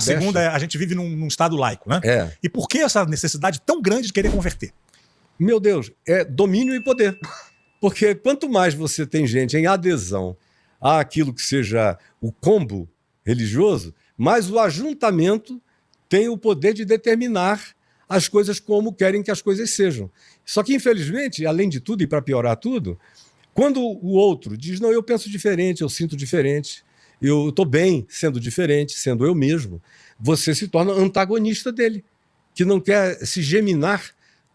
A segunda é, a gente vive num estado laico, né? É. E por que essa necessidade tão grande de querer converter? Meu Deus, é domínio e poder. Porque quanto mais você tem gente em adesão àquilo que seja o combo religioso, mais o ajuntamento tem o poder de determinar as coisas como querem que as coisas sejam. Só que, infelizmente, além de tudo, e para piorar tudo, quando o outro diz, não, eu penso diferente, eu sinto diferente, eu estou bem sendo diferente, sendo eu mesmo, você se torna antagonista dele, que não quer se geminar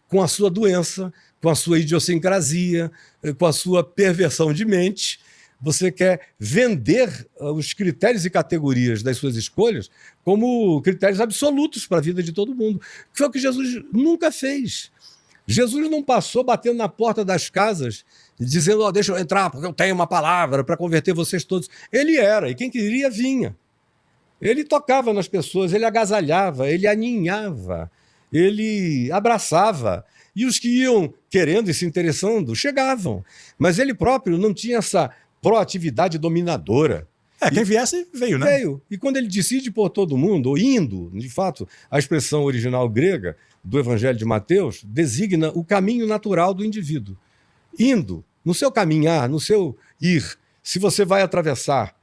com a sua doença, com a sua idiosincrasia, com a sua perversão de mente. Você quer vender os critérios e categorias das suas escolhas como critérios absolutos para a vida de todo mundo. Que foi o que Jesus nunca fez. Jesus não passou batendo na porta das casas dizendo, oh, deixa eu entrar porque eu tenho uma palavra para converter vocês todos. Ele era, e quem queria vinha. Ele tocava nas pessoas, ele agasalhava, ele aninhava, ele abraçava. E os que iam querendo e se interessando chegavam. Mas ele próprio não tinha essa proatividade dominadora. Quem viesse, veio, né? Veio. E quando ele decide por todo mundo, ou indo, de fato, a expressão original grega do Evangelho de Mateus designa o caminho natural do indivíduo. Indo, no seu caminhar, no seu ir, se você vai atravessar,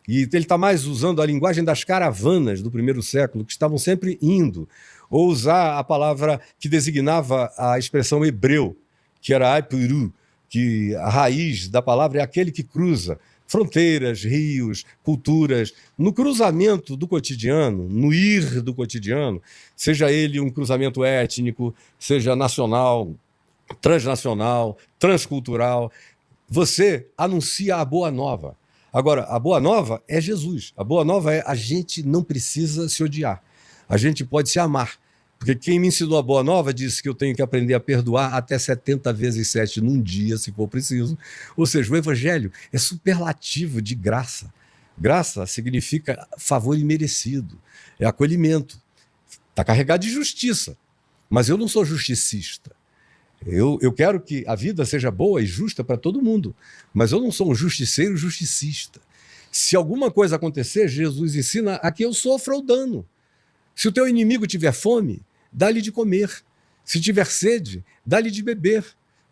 e ele está mais usando a linguagem das caravanas do primeiro século, que estavam sempre indo, ou usar a palavra que designava a expressão hebreu, que era aipuru, que a raiz da palavra é aquele que cruza fronteiras, rios, culturas, no cruzamento do cotidiano, no ir do cotidiano, seja ele um cruzamento étnico, seja nacional, transnacional, transcultural, você anuncia a boa nova. Agora, a boa nova é Jesus. A boa nova é a gente não precisa se odiar. A gente pode se amar. Porque quem me ensinou a boa nova disse que eu tenho que aprender a perdoar até 70 vezes 7 num dia, se for preciso. Ou seja, o evangelho é superlativo de graça. Graça significa favor imerecido, é acolhimento. Está carregado de justiça. Mas eu não sou justicista. Eu quero que a vida seja boa e justa para todo mundo. Mas eu não sou um justiceiro justicista. Se alguma coisa acontecer, Jesus ensina a que eu sofra o dano. Se o teu inimigo tiver fome, dá-lhe de comer. Se tiver sede, dá-lhe de beber.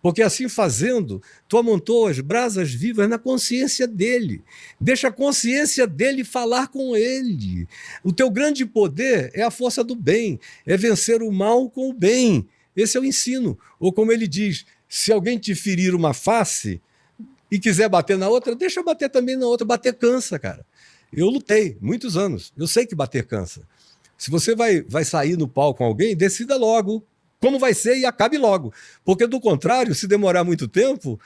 Porque assim fazendo, tu amontoas brasas vivas na consciência dele. Deixa a consciência dele falar com ele. O teu grande poder é a força do bem, é vencer o mal com o bem. Esse é o ensino. Ou como ele diz, se alguém te ferir uma face e quiser bater na outra, deixa bater também na outra. Bater cansa, cara. Eu lutei muitos anos. Eu sei que bater cansa. Se você vai sair no palco com alguém, decida logo como vai ser e acabe logo. Porque, do contrário, se demorar muito tempo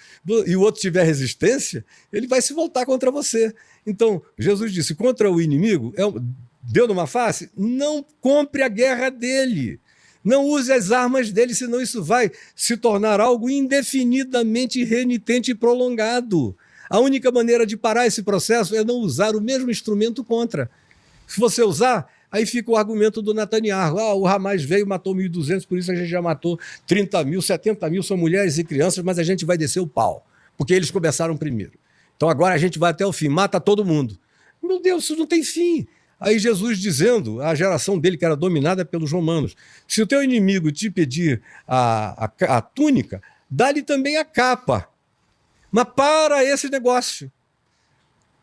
e o outro tiver resistência, ele vai se voltar contra você. Então, Jesus disse, contra o inimigo, deu numa face, não compre a guerra dele. Não use as armas dele, senão isso vai se tornar algo indefinidamente renitente e prolongado. A única maneira de parar esse processo é não usar o mesmo instrumento contra. Se você usar, aí fica o argumento do Netanyahu. O Hamas veio, matou 1.200, por isso a gente já matou 30 mil, 70 mil, são mulheres e crianças, mas a gente vai descer o pau, porque eles começaram primeiro. Então agora a gente vai até o fim, mata todo mundo. Meu Deus, isso não tem fim. Aí Jesus dizendo, a geração dele que era dominada pelos romanos, se o teu inimigo te pedir a túnica, dá-lhe também a capa. Mas para esse negócio.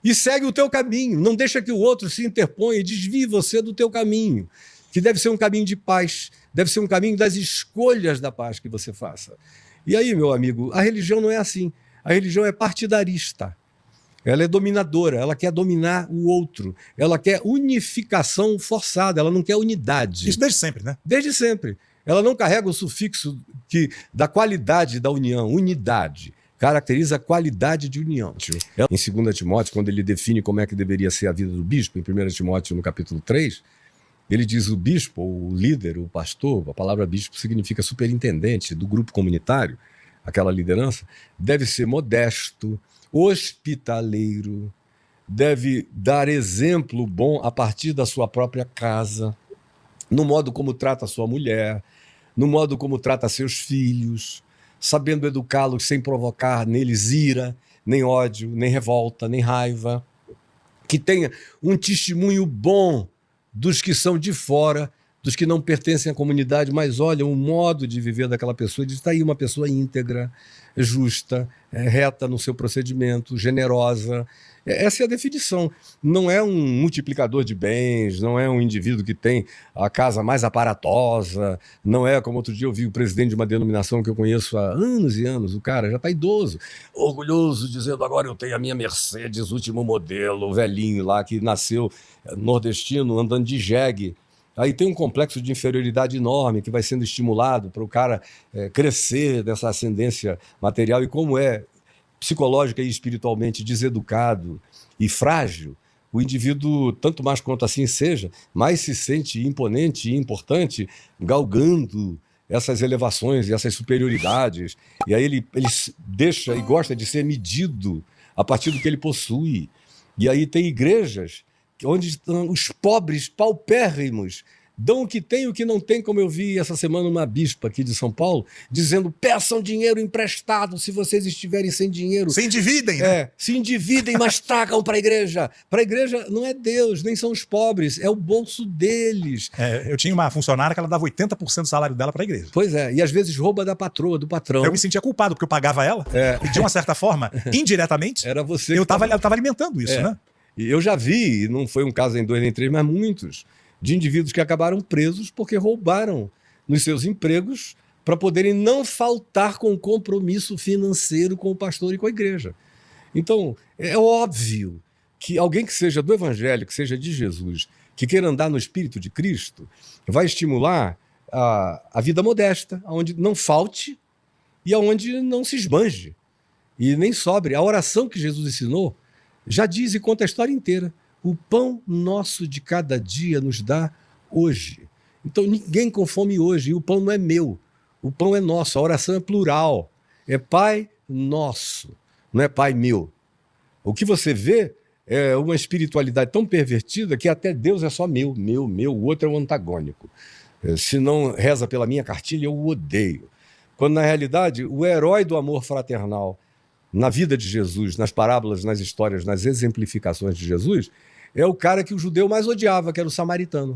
E segue o teu caminho. Não deixa que o outro se interponha e desvie você do teu caminho, que deve ser um caminho de paz, deve ser um caminho das escolhas da paz que você faça. E aí, meu amigo, a religião não é assim. A religião é partidarista. Ela é dominadora, ela quer dominar o outro, ela quer unificação forçada, ela não quer unidade. Isso desde sempre, né? Desde sempre. Ela não carrega o sufixo da qualidade da união, unidade. Caracteriza a qualidade de união. Em 2 Timóteo, quando ele define como é que deveria ser a vida do bispo, em 1 Timóteo, no capítulo 3, ele diz o bispo, o líder, o pastor, a palavra bispo significa superintendente do grupo comunitário, aquela liderança, deve ser modesto, hospitaleiro, deve dar exemplo bom a partir da sua própria casa, no modo como trata a sua mulher, no modo como trata seus filhos, sabendo educá-los sem provocar neles ira, nem ódio, nem revolta, nem raiva, que tenha um testemunho bom dos que são de fora, dos que não pertencem à comunidade, mas olham o modo de viver daquela pessoa e diz, está aí uma pessoa íntegra, justa, reta no seu procedimento, generosa. Essa é a definição. Não é um multiplicador de bens, não é um indivíduo que tem a casa mais aparatosa, não é, como outro dia eu vi o presidente de uma denominação que eu conheço há anos e anos, o cara já está idoso, orgulhoso, dizendo agora eu tenho a minha Mercedes, último modelo, velhinho lá, que nasceu nordestino, andando de jegue. Aí tem um complexo de inferioridade enorme que vai sendo estimulado para o cara crescer dessa ascendência material. E como é psicológica e espiritualmente deseducado e frágil, o indivíduo, tanto mais quanto assim seja, mais se sente imponente e importante, galgando essas elevações e essas superioridades. E aí ele deixa e gosta de ser medido a partir do que ele possui. E aí tem igrejas onde estão os pobres paupérrimos, dão o que tem e o que não tem, como eu vi essa semana uma bispa aqui de São Paulo, dizendo, peçam dinheiro emprestado se vocês estiverem sem dinheiro. Se endividem, né? Se endividem, mas tragam para a igreja. Para a igreja não é Deus, nem são os pobres, é o bolso deles. Eu tinha uma funcionária que ela dava 80% do salário dela para a igreja. Pois é, e às vezes rouba da patroa, do patrão. Eu me sentia culpado, porque eu pagava ela, e de uma certa forma, indiretamente, era você eu estava alimentando isso, né? E eu já vi, e não foi um caso nem 2 nem 3, mas muitos, de indivíduos que acabaram presos porque roubaram nos seus empregos para poderem não faltar com compromisso financeiro com o pastor e com a igreja. Então, é óbvio que alguém que seja do Evangelho, que seja de Jesus, que queira andar no Espírito de Cristo, vai estimular a vida modesta, onde não falte e onde não se esbanje e nem sobre. A oração que Jesus ensinou já diz e conta a história inteira. O pão nosso de cada dia nos dá hoje. Então ninguém com fome hoje, e o pão não é meu, o pão é nosso, a oração é plural, é Pai nosso, não é Pai meu. O que você vê é uma espiritualidade tão pervertida que até Deus é só meu, o outro é o antagônico. Se não reza pela minha cartilha, eu o odeio. Quando na realidade o herói do amor fraternal na vida de Jesus, nas parábolas, nas histórias, nas exemplificações de Jesus, é o cara que o judeu mais odiava, que era o samaritano.